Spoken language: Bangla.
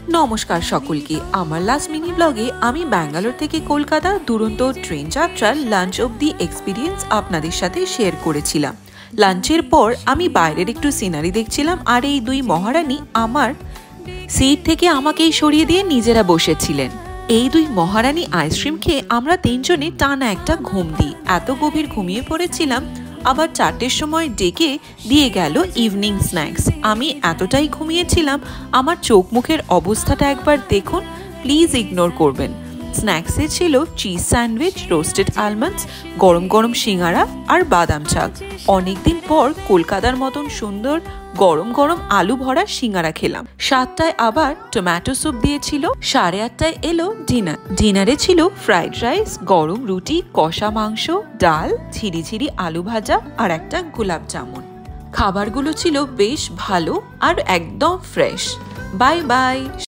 নমস্কার সকলকে। আমার লাস্ট মিনি ব্লগে আমি ব্যাঙ্গালোর থেকে কলকাতা দুরন্ত ট্রেন যাত্রার লাঞ্চ অবধি এক্সপিরিয়েন্স আপনাদের সাথে শেয়ার করেছিলাম। লাঞ্চের পর আমি বাইরের একটু সিনারি দেখছিলাম, আর এই দুই মহারানী আমার সিট থেকে আমাকেই সরিয়ে দিয়ে নিজেরা বসেছিলেন। এই দুই মহারানী আইসক্রিম খেয়ে আমরা তিনজনে টানা একটা ঘুম দিই। এত গভীর ঘুমিয়ে পড়েছিলাম, আবার 4টের সময় ডেকে দিয়ে গেল ইভিনিং স্ন্যাক্স। আমি এতটাই ঘুমিয়েছিলাম, আমার চোখ মুখের অবস্থাটা একবার দেখুন, প্লিজ ইগনোর করবেন। স্ন্যাক্সে ছিল চিজ স্যান্ডউইচ, রোস্টেড আলমন্ডস, গরম গরম সিঙ্গারা আর বাদাম চাক। অনেকদিন পর কলকাতার মতন সুন্দর গরম গরম আলু ভরা সিঙ্গারা খেলাম। 7টায় আবার টমেটো স্যুপ দিয়েছিল। 8:30টায় এলো ডিনার। ডিনারে ছিল ফ্রাইড রাইস, গরম রুটি, কষা মাংস, ডাল, ঝিরিঝিরি আলু ভাজা আর একটা গোলাপ জামুন। খাবারগুলো ছিল বেশ ভালো আর একদম ফ্রেশ। Bye bye.